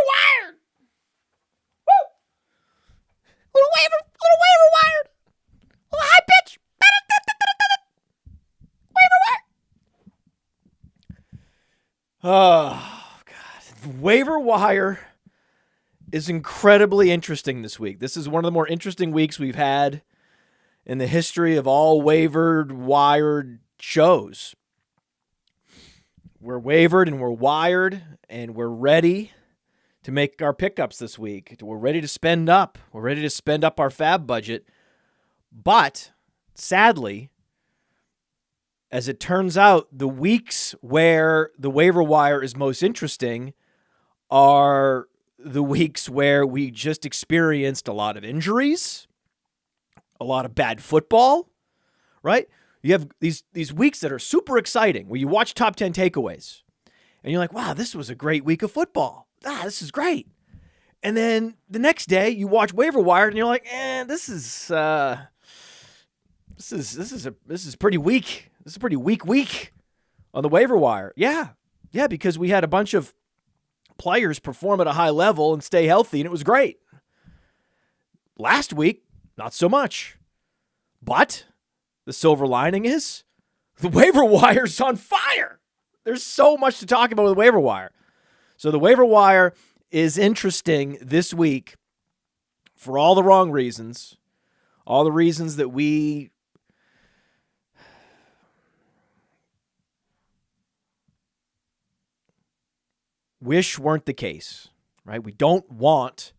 Wired. Woo! Little waiver wired. Little high pitch. Waiver wire. Oh, God. Waiver wire is incredibly interesting this week. This is one of the more interesting weeks we've had in the history of all wired shows. We're wavered and we're wired and we're ready to make our pickups this week. We're ready to spend up. We're ready to spend up our FAAB budget. But sadly, as it turns out, the weeks where the waiver wire is most interesting are the weeks where we just experienced a lot of injuries, a lot of bad football, right? You have these weeks that are super exciting where you watch top 10 takeaways and you're like, wow, this was a great week of football. This is great. And then the next day you watch waiver wire and you're like, this is pretty weak. This is a pretty weak week on the waiver wire. Yeah, because we had a bunch of players perform at a high level and stay healthy, and it was great. Last week, not so much. But the silver lining is the waiver wire's on fire. There's so much to talk about with the waiver wire. So the waiver wire is interesting this week for all the wrong reasons, all the reasons that we wish weren't the case, right? We don't want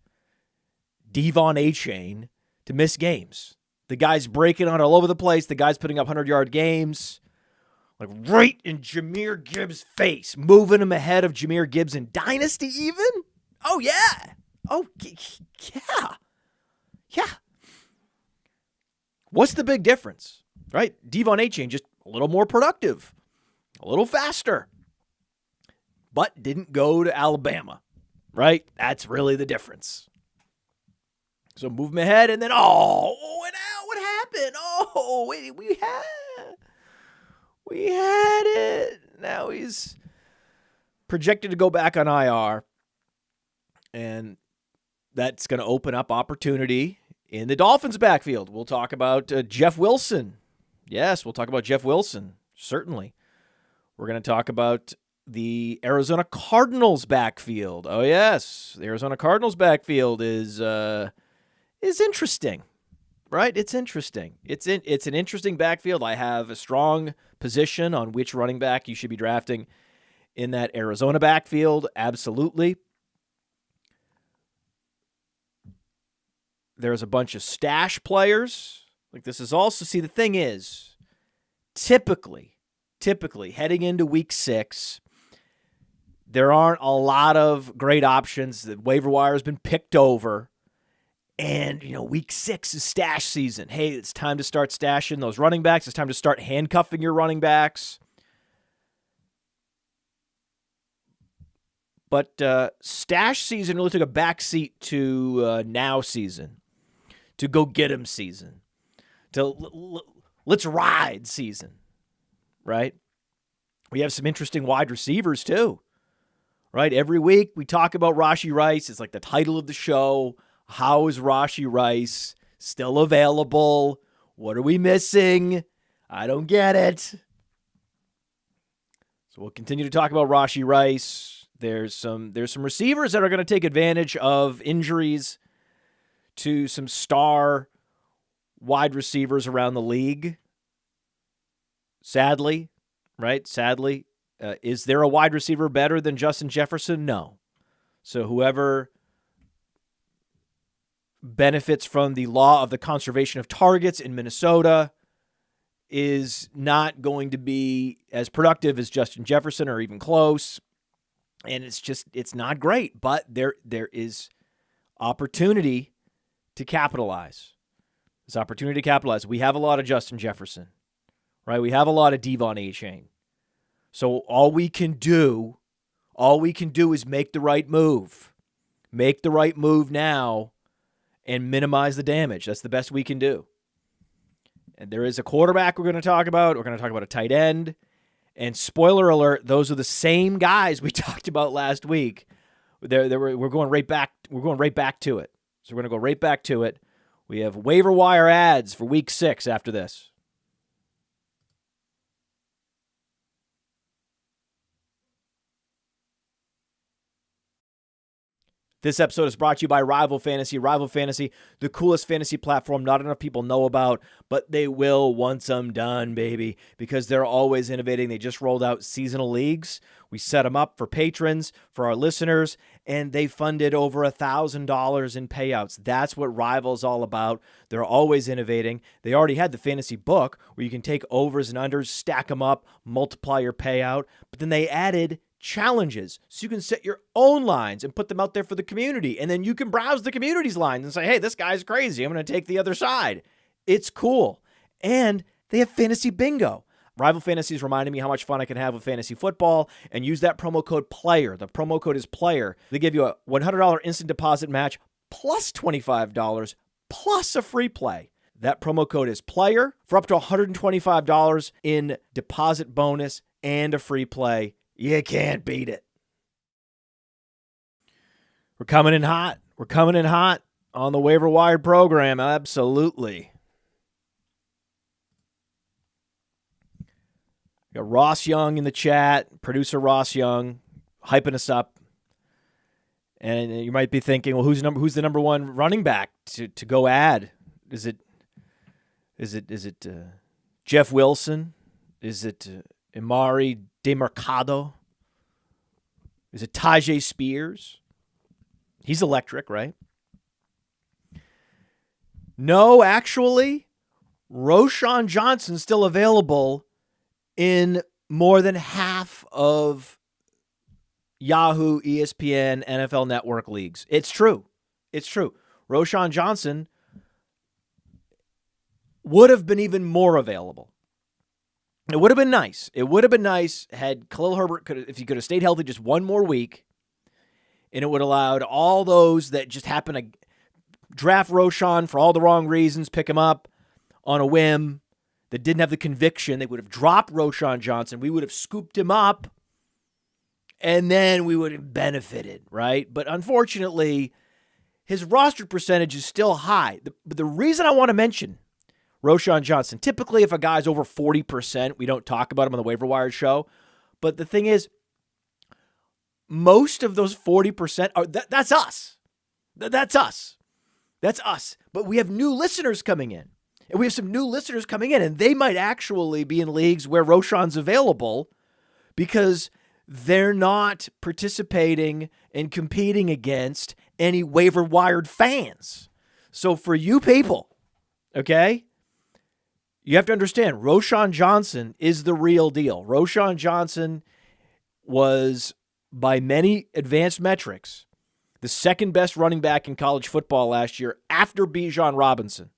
Devon Achane to miss games. The guy's breaking out all over the place. The guy's putting up 100-yard games, like right in Jahmyr Gibbs' face, moving him ahead of Jahmyr Gibbs in Dynasty even? Oh, yeah. Oh, yeah. Yeah. What's the big difference, right? Devon Achane just a little more productive, a little faster, but didn't go to Alabama, right? That's really the difference. So move him ahead, and then, and now what happened? Oh, wait, we had it. Now he's projected to go back on IR, and that's going to open up opportunity in the Dolphins' backfield. We'll talk about Jeff Wilson. Yes, we'll talk about Jeff Wilson, certainly. We're going to talk about the Arizona Cardinals' backfield. Oh, yes, the Arizona Cardinals' backfield is interesting, right? It's interesting. It's an interesting backfield. I have a strong position on which running back you should be drafting in that Arizona backfield. Absolutely. There's a bunch of stash players. Like this is also, see, the thing is, typically, heading into week 6, there aren't a lot of great options. The waiver wire has been picked over. And, week 6 is stash season. Hey, it's time to start stashing those running backs. It's time to start handcuffing your running backs. But stash season really took a backseat to now season, to go get 'em season, to let's ride season, right? We have some interesting wide receivers too, right? Every week we talk about Rashee Rice. It's like the title of the show. How is Rashee Rice still available? What are we missing? I don't get it. So we'll continue to talk about Rashee Rice. There's some receivers that are going to take advantage of injuries to some star wide receivers around the league. Sadly, right? Sadly. Is there a wide receiver better than Justin Jefferson? No. So whoever benefits from the law of the conservation of targets in Minnesota is not going to be as productive as Justin Jefferson or even close. And it's not great, but there is opportunity to capitalize. There's opportunity to capitalize. We have a lot of Justin Jefferson, right? We have a lot of Devon Achane. So all we can do is make the right move. Make the right move now and minimize the damage. That's the best we can do. And there is a quarterback we're going to talk about. We're going to talk about a tight end. And spoiler alert, those are the same guys we talked about last week. We're going right back. We're going right back to it. So we're going to go right back to it. We have waiver wire ads for week 6 after this. This episode is brought to you by Rival Fantasy. Rival Fantasy, the coolest fantasy platform not enough people know about, but they will once I'm done, baby, because they're always innovating. They just rolled out seasonal leagues. We set them up for patrons, for our listeners, and they funded over $1,000 in payouts. That's what Rival's all about. They're always innovating. They already had the fantasy book where you can take overs and unders, stack them up, multiply your payout, but then they added challenges so you can set your own lines and put them out there for the community, and then you can browse the community's lines and say, hey, this guy's crazy, I'm going to take the other side. It's cool. And they have fantasy bingo. Rival Fantasy is reminding me how much fun I can have with fantasy football, and use that promo code PLAYER. The promo code is PLAYER. They give you a $100 instant deposit match plus $25 plus a free play. That promo code is PLAYER for up to $125 in deposit bonus and a free play. You can't beat it. We're coming in hot. We're coming in hot on the Waiver Wired program. Absolutely. We got Ross Young in the chat, producer Ross Young, hyping us up. And you might be thinking, well, who's the number one running back to go add? Is it Jeff Wilson? Is it Emari Demercado? Is it Tyjae Spears? He's electric, right? No, actually, Roschon Johnson still available in more than half of Yahoo, ESPN, NFL Network leagues. It's true. It's true. Roschon Johnson would have been even more available. It would have been nice. It would have been nice had Khalil Herbert, if he could have stayed healthy just one more week, and it would have allowed all those that just happen to draft Roschon for all the wrong reasons, pick him up on a whim, that didn't have the conviction. They would have dropped Roschon Johnson. We would have scooped him up, and then we would have benefited, right? But unfortunately, his roster percentage is still high. But the reason I want to mention Roschon Johnson, typically if a guy's over 40%, we don't talk about him on the Waiver Wired show. But the thing is, most of those 40% are that's us. That's us. That's us. But we have new listeners coming in. And we have some new listeners coming in, and they might actually be in leagues where Roschon's available because they're not participating and competing against any Waiver Wired fans. So for you people, okay, you have to understand, Roschon Johnson is the real deal. Roschon Johnson was, by many advanced metrics, the second best running back in college football last year after Bijan Robinson.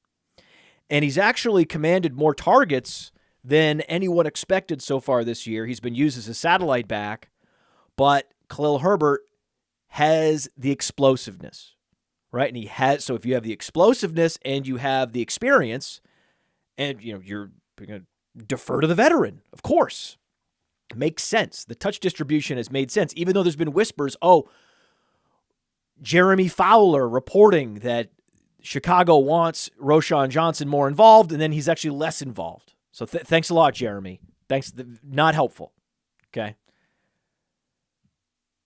And he's actually commanded more targets than anyone expected so far this year. He's been used as a satellite back, but Khalil Herbert has the explosiveness, right? And he has, so if you have the explosiveness and you have the experience, and you're going to defer to the veteran, of course. Makes sense. The touch distribution has made sense, even though there's been whispers, Jeremy Fowler reporting that Chicago wants Roschon Johnson more involved, and then he's actually less involved. So thanks a lot, Jeremy. Thanks. Not helpful. Okay.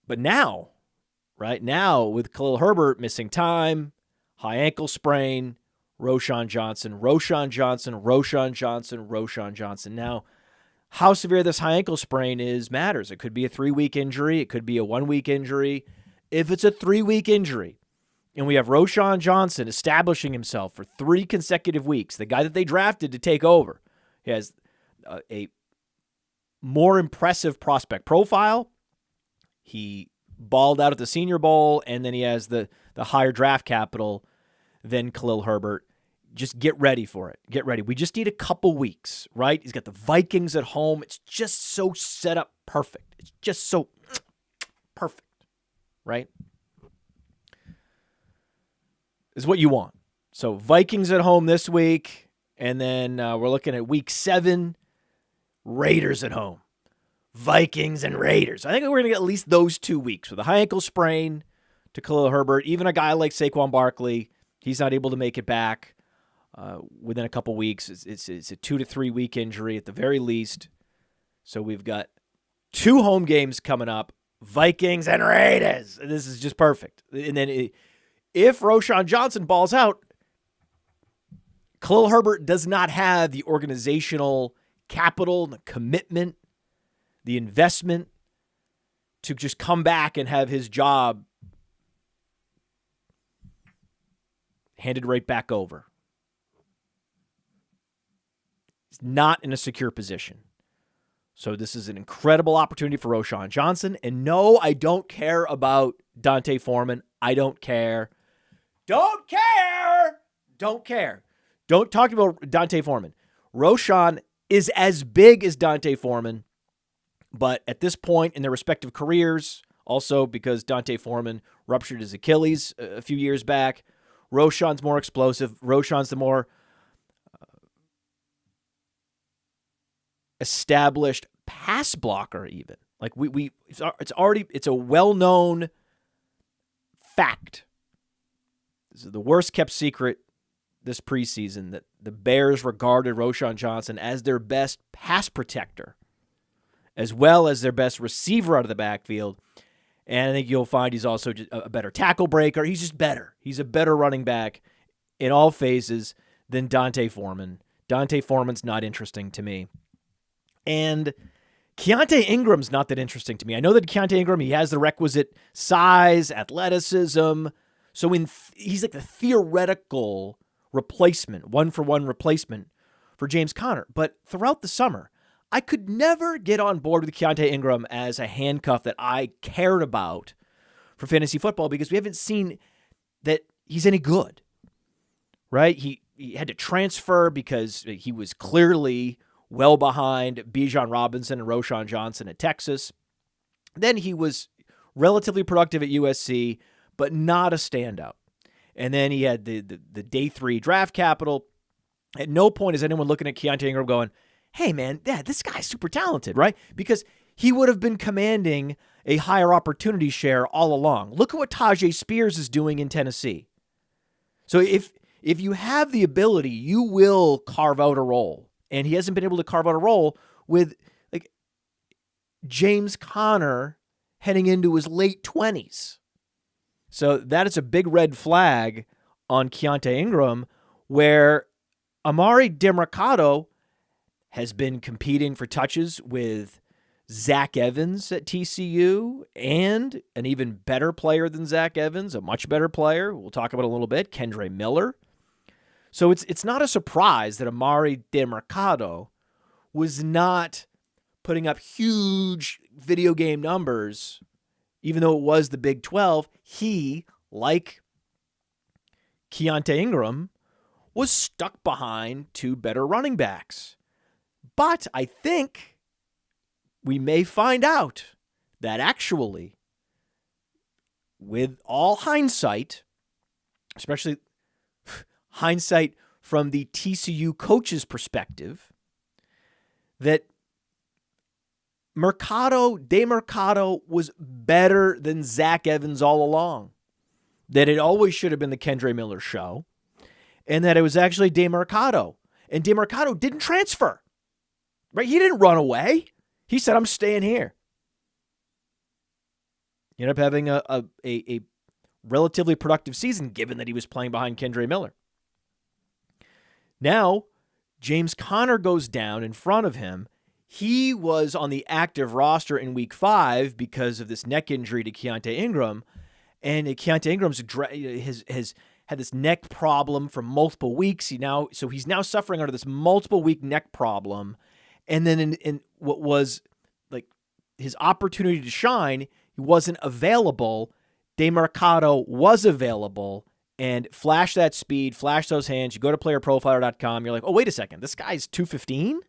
But now, right now, with Khalil Herbert missing time, high ankle sprain, Roschon Johnson. Now, how severe this high ankle sprain is matters. It could be a 3-week injury. It could be a 1-week injury. If it's a 3-week injury, and we have Roschon Johnson establishing himself for 3 consecutive weeks, the guy that they drafted to take over, he has a more impressive prospect profile. He balled out at the Senior Bowl, and then he has the higher draft capital than Khalil Herbert. Just get ready for it. Get ready. We just need a couple weeks, right? He's got the Vikings at home. It's just so set up perfect. It's just so perfect, right? Is what you want. So Vikings at home this week, And then we're looking at week 7, Raiders at home. Vikings and Raiders. I think we're going to get at least those 2 weeks with a high ankle sprain to Khalil Herbert. Even a guy like Saquon Barkley, he's not able to make it back within a couple weeks. It's a 2 to 3 week injury at the very least. So we've got 2 home games coming up, Vikings and Raiders. This is just perfect. And then if Roschon Johnson balls out, Khalil Herbert does not have the organizational capital, the commitment, the investment to just come back and have his job handed right back over. He's not in a secure position. So this is an incredible opportunity for Roschon Johnson. And no, I don't care about D'Onta Foreman. I don't care. Don't care. Don't care. Don't talk about D'Onta Foreman. Roschon is as big as D'Onta Foreman, but at this point in their respective careers, also because D'Onta Foreman ruptured his Achilles a few years back, Roschon's more explosive. Roschon's the more established pass blocker even. Like it's a well-known fact. This is the worst kept secret this preseason that the Bears regarded Roschon Johnson as their best pass protector, as well as their best receiver out of the backfield. And I think you'll find he's also just a better tackle breaker. He's just better. He's a better running back in all phases than D'Onta Foreman. D'Onta Foreman's not interesting to me. And Keontae Ingram's not that interesting to me. I know that Keontae Ingram, he has the requisite size, athleticism. So he's like the theoretical replacement, one-for-one replacement for James Conner. But throughout the summer, I could never get on board with Keontae Ingram as a handcuff that I cared about for fantasy football because we haven't seen that he's any good, right? He had to transfer because he was clearly well behind Bijan Robinson and Roschon Johnson at Texas. Then he was relatively productive at USC, but not a standout. And then he had the day 3 draft capital. At no point is anyone looking at Keontae Ingram going, hey, man, this guy's super talented, right? Because he would have been commanding a higher opportunity share all along. Look at what Tyjae Spears is doing in Tennessee. So if you have the ability, you will carve out a role. And he hasn't been able to carve out a role with like James Conner heading into his late 20s. So that is a big red flag on Keontae Ingram, where Emari Demercado has been competing for touches with Zach Evans at TCU and an even better player than Zach Evans, a much better player. We'll talk about it a little bit, Kendre Miller. So it's not a surprise that Emari Demercado was not putting up huge video game numbers, even though it was the Big 12. He, like Keontae Ingram, was stuck behind 2 better running backs. But I think we may find out that actually, with all hindsight, especially hindsight from the TCU coach's perspective, that Demercado was better than Zach Evans all along. That it always should have been the Kendre Miller show, and that it was actually Demercado. And Demercado didn't transfer. Right? He didn't run away. He said, I'm staying here. He ended up having a relatively productive season, given that he was playing behind Kendre Miller. Now, James Conner goes down in front of him. He was on the active roster in week 5 because of this neck injury to Keontae Ingram. And Keontae Ingram's has had this neck problem for multiple weeks. He's now suffering under this multiple week neck problem. And then in what was like his opportunity to shine, he wasn't available. Demercado was available and flash that speed, flash those hands. You go to playerprofiler.com. You're like, oh, wait a second. This guy's 215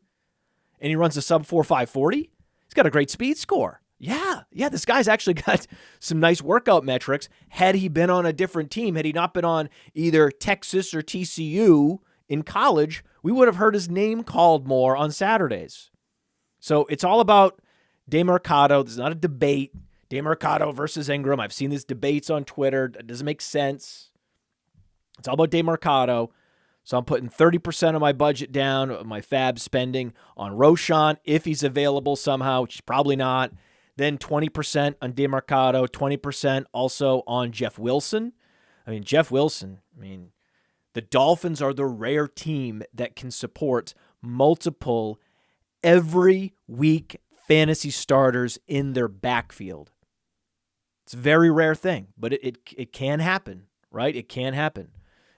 and he runs a sub 4.5 40. He's got a great speed score. Yeah, this guy's actually got some nice workout metrics. Had he been on a different team, had he not been on either Texas or TCU in college, we would have heard his name called more on Saturdays. So it's all about Demercado. There's not a debate. Demercado versus Ingram. I've seen these debates on Twitter. It doesn't make sense. It's all about Demercado. So I'm putting 30% of my budget down, of my FAAB spending on Roschon, if he's available somehow, which is probably not. Then 20% on Demercado, 20% also on Jeff Wilson. Jeff Wilson, the Dolphins are the rare team that can support multiple every week fantasy starters in their backfield. It's a very rare thing, but it can happen, right? It can happen.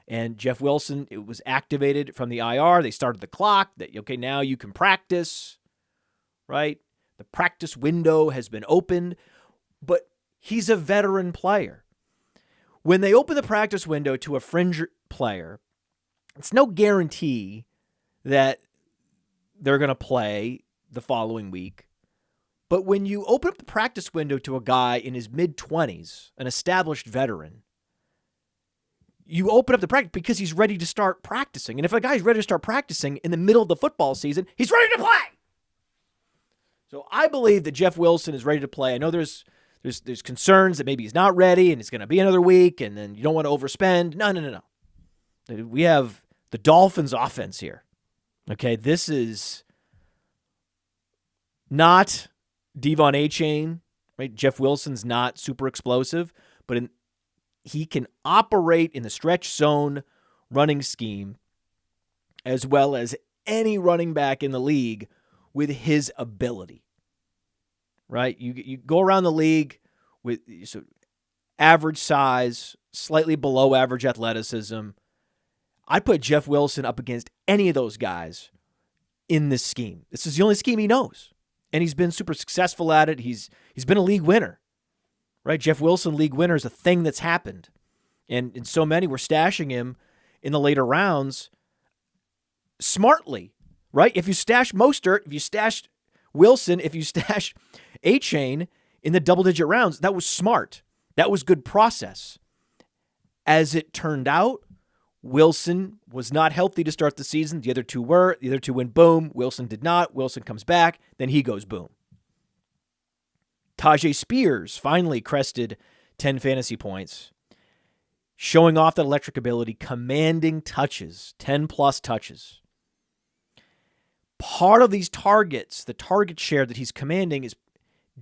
And Jeff Wilson, it was activated from the IR. They started the clock. That okay, now you can practice, right? The practice window has been opened, but he's a veteran player. When they open the practice window to a fringe player, it's no guarantee that they're going to play the following week. But when you open up the practice window to a guy in his mid-20s, an established veteran, you open up the practice because he's ready to start practicing. And if a guy's ready to start practicing in the middle of the football season, he's ready to play. So I believe that Jeff Wilson is ready to play. I know there's concerns that maybe he's not ready and it's going to be another week and then you don't want to overspend. No. We have the Dolphins offense here. Okay, this is not Devon A-Chain, right? Jeff Wilson's not super explosive, but he can operate in the stretch zone running scheme as well as any running back in the league with his ability, right? You go around the league with average size, slightly below average athleticism. I'd put Jeff Wilson up against any of those guys in this scheme. This is the only scheme he knows, and he's been super successful at it. He's been a league winner, right? Jeff Wilson league winner is a thing that's happened, and so many were stashing him in the later rounds smartly, right? If you stash Mostert, if you stash Wilson, if you stash A-Chain in the double-digit rounds, that was smart. That was good process. As it turned out, Wilson was not healthy to start the season. The other two were. The other two went boom. Wilson did not. Wilson comes back. Then he goes boom. Tyjae Spears finally crested 10 fantasy points, showing off that electric ability, commanding touches, 10-plus touches. Part of these targets, the target share that he's commanding, is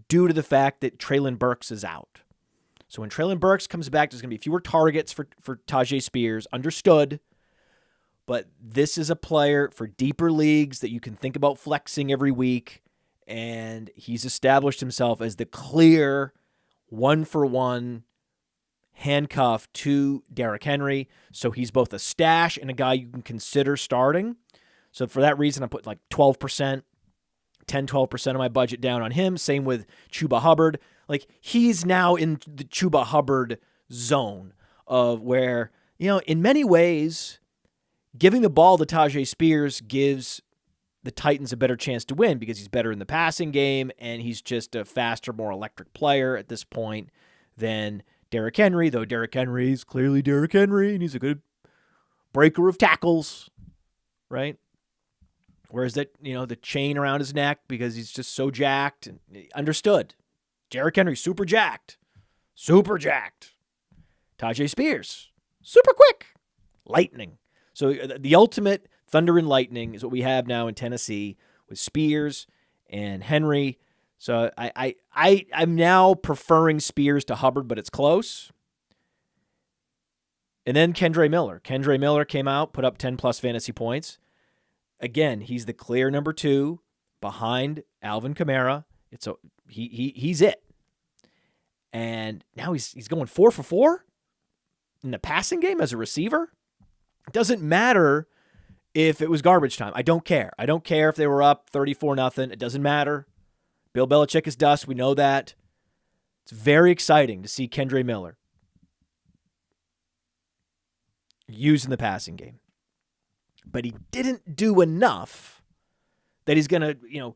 due to the fact that Treylon Burks is out. So when Treylon Burks comes back, there's going to be fewer targets for Tyjae Spears. Understood. But this is a player for deeper leagues that you can think about flexing every week. And he's established himself as the clear one-for-one handcuff to Derrick Henry. So he's both a stash and a guy you can consider starting. So for that reason, I put like 12%, 10-12% of my budget down on him. Same with Chuba Hubbard. Like, he's now in the Chuba Hubbard zone of where, in many ways, giving the ball to Tyjae Spears gives the Titans a better chance to win because he's better in the passing game and he's just a faster, more electric player at this point than Derrick Henry, though Derrick Henry is clearly Derrick Henry and he's a good breaker of tackles, right? Whereas that, the chain around his neck because he's just so jacked. And understood. Derrick Henry, super jacked. Super jacked. Tyjae Spears, super quick. Lightning. So the ultimate thunder and lightning is what we have now in Tennessee with Spears and Henry. So I'm now preferring Spears to Hubbard, but it's close. And then Kendre Miller. Kendre Miller came out, put up 10-plus fantasy points. Again, he's the clear number 2 behind Alvin Kamara. He's it. And now he's going 4 for 4 in the passing game as a receiver. It doesn't matter if it was garbage time. I don't care. I don't care if they were up 34-0. It doesn't matter. Bill Belichick is dust. We know that. It's very exciting to see Kendre Miller used in the passing game. But he didn't do enough that he's going to,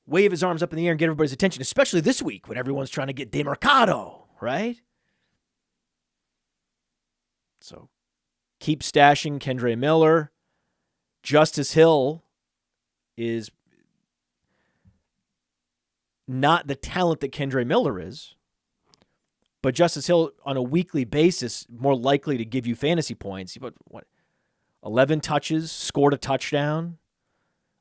wave his arms up in the air and get everybody's attention, especially this week when everyone's trying to get Demercado, right? So keep stashing Kendre Miller. Justice Hill is not the talent that Kendre Miller is, but Justice Hill on a weekly basis more likely to give you fantasy points. But what, 11 touches, scored a touchdown,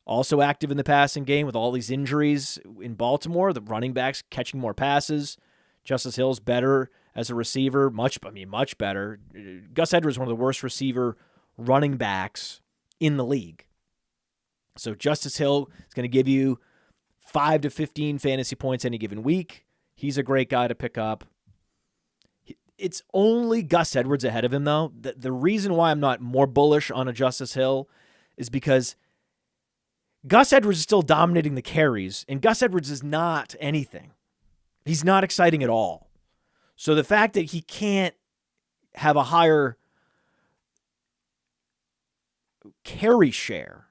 also active in the passing game with all these injuries in Baltimore. The running backs catching more passes. Justice Hill's better as a receiver, much better. Gus Edwards is one of the worst receiver running backs in the league. So Justice Hill is going to give you 5 to 15 fantasy points any given week. He's a great guy to pick up. It's only Gus Edwards ahead of him, though. The reason why I'm not more bullish on a Justice Hill is because Gus Edwards is still dominating the carries, and Gus Edwards is not anything. He's not exciting at all. So the fact that he can't have a higher carry share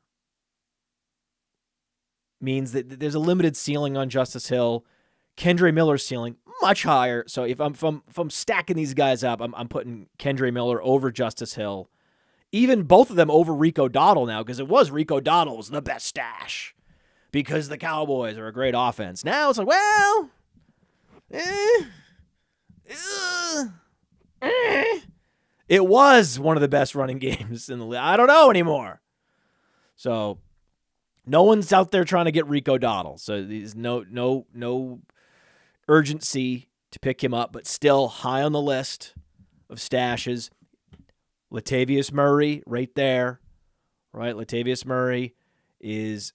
means that there's a limited ceiling on Justice Hill. Kendre Miller's ceiling much higher. So if I'm stacking these guys up, I'm putting Kendre Miller over Justice Hill. Even both of them over Rico Dowdle now, because it was Rico Dowdle was the best stash because the Cowboys are a great offense. Now it's like, well, it was one of the best running games in the league. I don't know anymore. So no one's out there trying to get Rico Dowdle. So there's no urgency to pick him up, but still high on the list of stashes. Latavius Murray right there, right? Latavius Murray is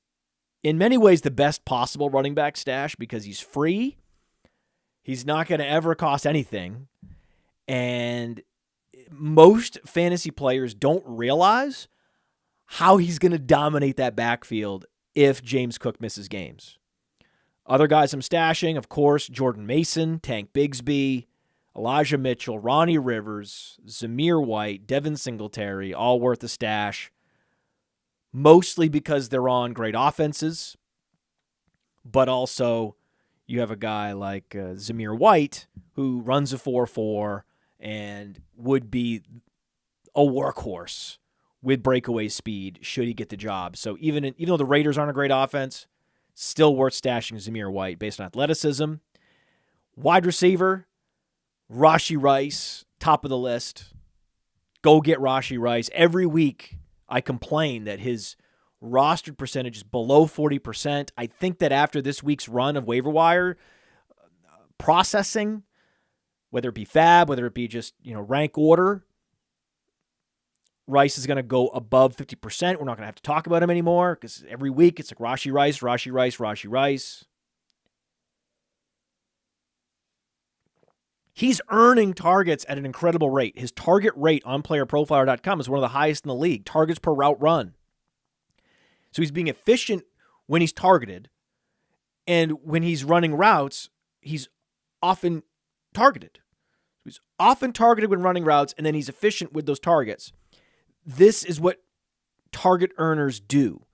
in many ways the best possible running back stash because he's free. He's not going to ever cost anything. And most fantasy players don't realize how he's going to dominate that backfield if James Cook misses games. Other guys I'm stashing, of course, Jordan Mason, Tank Bigsby, Elijah Mitchell, Ronnie Rivers, Zamir White, Devin Singletary, all worth a stash, mostly because they're on great offenses, but also you have a guy like Zamir White who runs a 4.4 and would be a workhorse with breakaway speed should he get the job. So even though the Raiders aren't a great offense, still worth stashing Zamir White based on athleticism. Wide receiver, Rashee Rice, top of the list. Go get Rashee Rice. Every week I complain that his rostered percentage is below 40%. I think that after this week's run of waiver wire processing, whether it be FAAB, whether it be just rank order, Rice is going to go above 50%. We're not going to have to talk about him anymore because every week it's like Rashee Rice, Rashee Rice, Rashee Rice. He's earning targets at an incredible rate. His target rate on PlayerProfiler.com is one of the highest in the league. Targets per route run. So he's being efficient when he's targeted. And when he's running routes, he's often targeted. He's often targeted when running routes, and then he's efficient with those targets. This is what target earners do.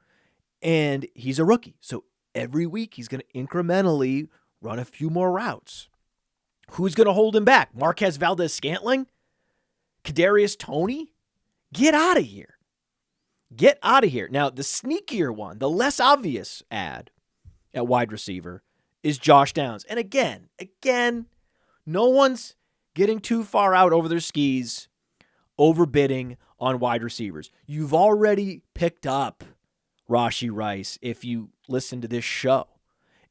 And he's a rookie. So every week he's going to incrementally run a few more routes. Who's going to hold him back? Marquez Valdez-Scantling? Kadarius Toney? Get out of here. Get out of here. Now, the sneakier one, the less obvious ad at wide receiver is Josh Downs. And again, no one's getting too far out over their skis, overbidding on wide receivers. You've already picked up Rashee Rice if you listen to this show,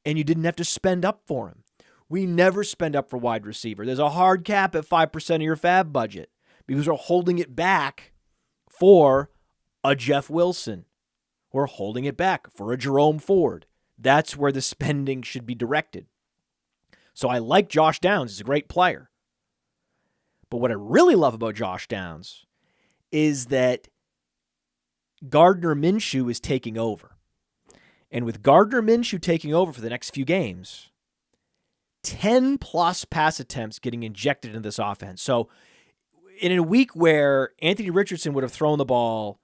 and you didn't have to spend up for him. We never spend up for wide receiver. There's a hard cap at 5% of your FAAB budget because we're holding it back for a Jeff Wilson. We're holding it back for a Jerome Ford. That's where the spending should be directed. So I like Josh Downs. He's a great player. But what I really love about Josh Downs is that Gardner Minshew is taking over. And with Gardner Minshew taking over for the next few games, 10-plus pass attempts getting injected into this offense. So in a week where Anthony Richardson would have thrown the ball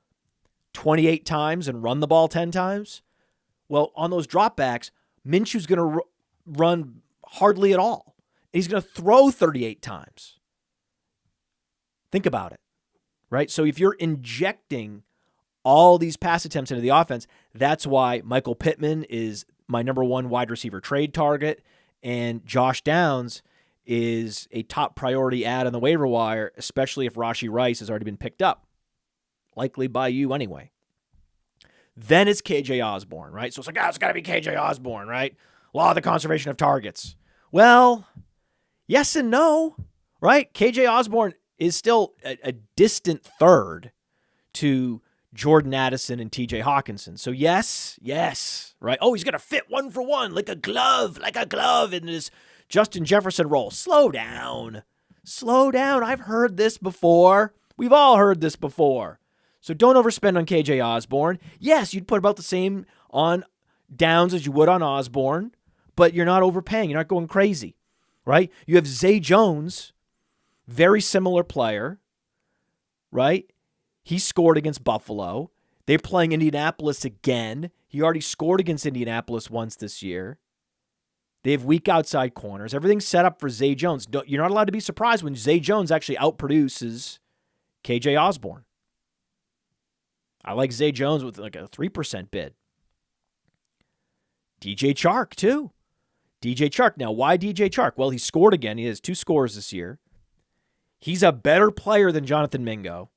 28 times and run the ball 10 times, well, on those dropbacks, Minshew's going to run hardly at all. He's going to throw 38 times. Think about it, right? So if you're injecting all these pass attempts into the offense. That's why Michael Pittman is my number one wide receiver trade target, and Josh Downs is a top priority add on the waiver wire, especially if Rashee Rice has already been picked up, likely by you anyway. Then it's KJ Osborn, right? So it's like, it's got to be KJ Osborn, right? Law of the conservation of targets. Well, yes and no, right? KJ Osborn is still a distant third to Jordan Addison and TJ Hawkinson. So yes, right? Oh, he's going to fit one for one like a glove in this Justin Jefferson role. Slow down. I've heard this before. We've all heard this before. So don't overspend on KJ Osborn. Yes, you'd put about the same on Downs as you would on Osborn, but you're not overpaying. You're not going crazy, right? You have Zay Jones, very similar player, right? He scored against Buffalo. They're playing Indianapolis again. He already scored against Indianapolis once this year. They have weak outside corners. Everything's set up for Zay Jones. You're not allowed to be surprised when Zay Jones actually outproduces KJ Osborn. I like Zay Jones with like a 3% bid. DJ Chark, too. DJ Chark. Now, why DJ Chark? Well, he scored again. He has 2 scores this year. He's a better player than Jonathan Mingo.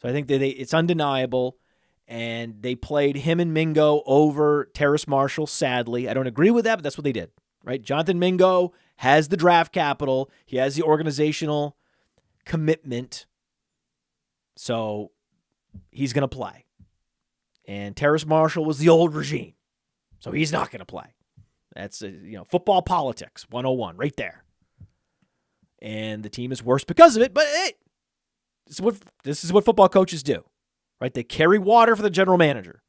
So I think that it's undeniable. And they played him and Mingo over Terrace Marshall, sadly. I don't agree with that, but that's what they did, right? Jonathan Mingo has the draft capital. He has the organizational commitment. So he's going to play. And Terrace Marshall was the old regime. So he's not going to play. That's football politics 101 right there. And the team is worse because of it, but hey, this is what football coaches do. Right? They carry water for the general manager.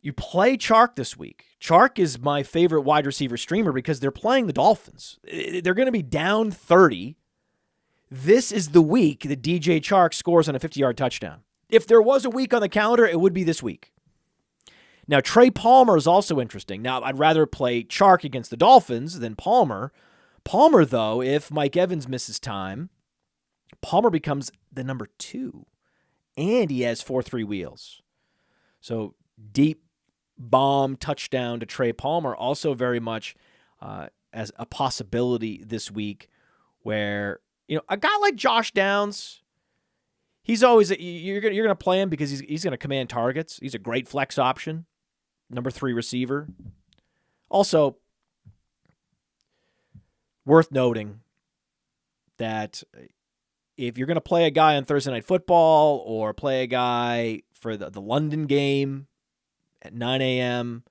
You play Chark this week. Chark is my favorite wide receiver streamer because they're playing the Dolphins. They're going to be down 30. This is the week that DJ Chark scores on a 50-yard touchdown. If there was a week on the calendar, it would be this week. Now, Trey Palmer is also interesting. Now, I'd rather play Chark against the Dolphins than Palmer. Palmer, though, if Mike Evans misses time, Palmer becomes the number 2, and he has 4.3 wheels. So deep bomb touchdown to Trey Palmer, also very much as a possibility this week where, a guy like Josh Downs, he's always, you're going to play him because he's going to command targets. He's a great flex option, number 3 receiver. Also, worth noting that if you're going to play a guy on Thursday Night Football or play a guy for the London game at 9 a.m.,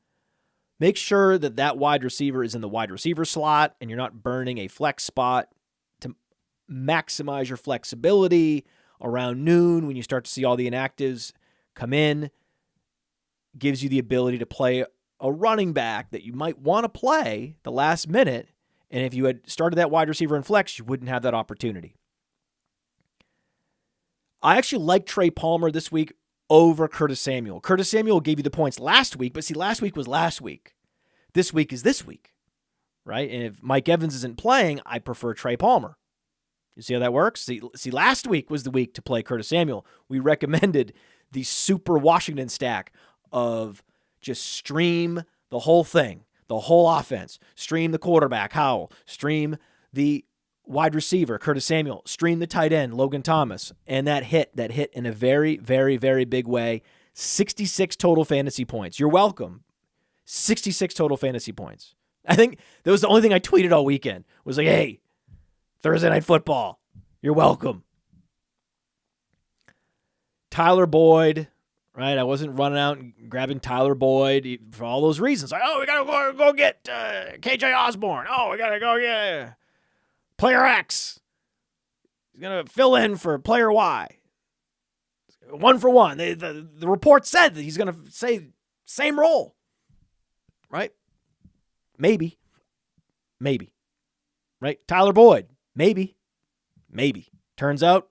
make sure that wide receiver is in the wide receiver slot and you're not burning a flex spot to maximize your flexibility around noon when you start to see all the inactives come in. Gives you the ability to play a running back that you might want to play the last minute. And if you had started that wide receiver in flex, you wouldn't have that opportunity. I actually like Trey Palmer this week over Curtis Samuel. Curtis Samuel gave you the points last week, but see, last week was last week. This week is this week, right? And if Mike Evans isn't playing, I prefer Trey Palmer. You see how that works? See, last week was the week to play Curtis Samuel. We recommended the super Washington stack of just stream the whole thing, the whole offense. Stream the quarterback, Howell. Stream the wide receiver, Curtis Samuel. Stream the tight end, Logan Thomas. And that hit in a very, very, very big way. 66 total fantasy points. You're welcome. 66 total fantasy points. I think that was the only thing I tweeted all weekend. Was like, hey, Thursday Night Football. You're welcome. Tyler Boyd, right? I wasn't running out and grabbing Tyler Boyd for all those reasons. Like, we got to go get KJ Osborn. We got to go get Player X. He's going to fill in for Player Y. 1 for 1. The report said that he's going to say same role. Right? Maybe. Right? Tyler Boyd. Maybe. Turns out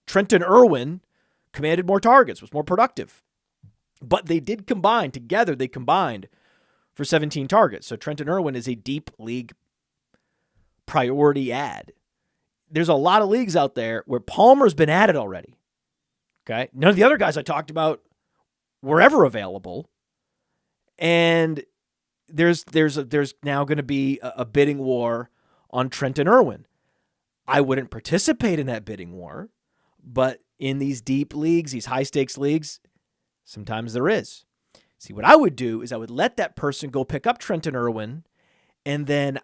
Trenton Irwin commanded more targets, was more productive. But they did combine. Together, they combined for 17 targets. So Trenton Irwin is a deep league priority add. There's a lot of leagues out there where Palmer's been added already. Okay. None of the other guys I talked about were ever available. And there's now going to be a bidding war on Trenton Irwin. I wouldn't participate in that bidding war, but in these deep leagues, these high-stakes leagues, sometimes there is. See, what I would do is I would let that person go pick up Trenton Irwin, and then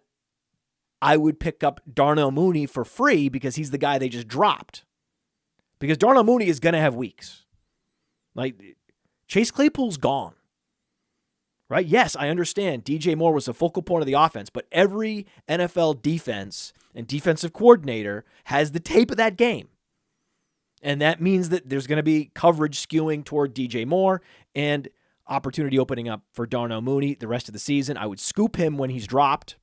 I would pick up Darnell Mooney for free because he's the guy they just dropped. Because Darnell Mooney is going to have weeks. Like, Chase Claypool's gone. Right? Yes, I understand DJ Moore was the focal point of the offense, but every NFL defense and defensive coordinator has the tape of that game. And that means that there's going to be coverage skewing toward DJ Moore and opportunity opening up for Darnell Mooney the rest of the season. I would scoop him when he's dropped.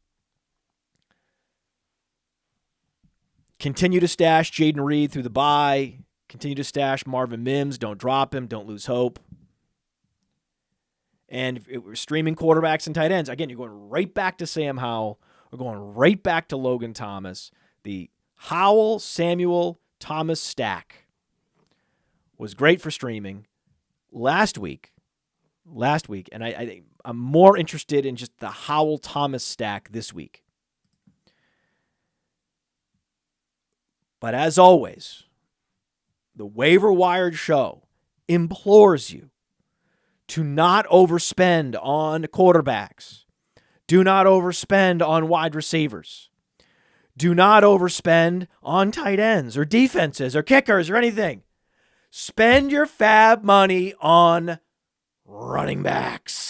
Continue to stash Jaden Reed through the bye. Continue to stash Marvin Mims. Don't drop him. Don't lose hope. And if we're streaming quarterbacks and tight ends, again, you're going right back to Sam Howell. We're going right back to Logan Thomas. The Howell, Samuel, Thomas stack was great for streaming last week, and I'm more interested in just the Howell-Thomas stack this week. But as always, the Waiver Wired show implores you to not overspend on quarterbacks. Do not overspend on wide receivers. Do not overspend on tight ends or defenses or kickers or anything. Spend your FAAB money on running backs.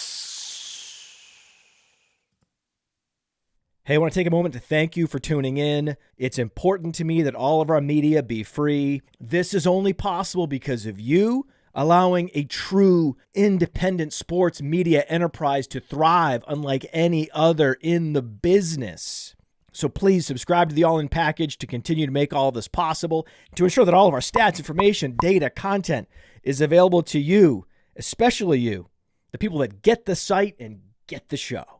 Hey, I want to take a moment to thank you for tuning in. It's important to me that all of our media be free. This is only possible because of you allowing a true independent sports media enterprise to thrive unlike any other in the business. So please subscribe to the All In package to continue to make all of this possible, to ensure that all of our stats, information, data, content is available to you, especially you, the people that get the site and get the show.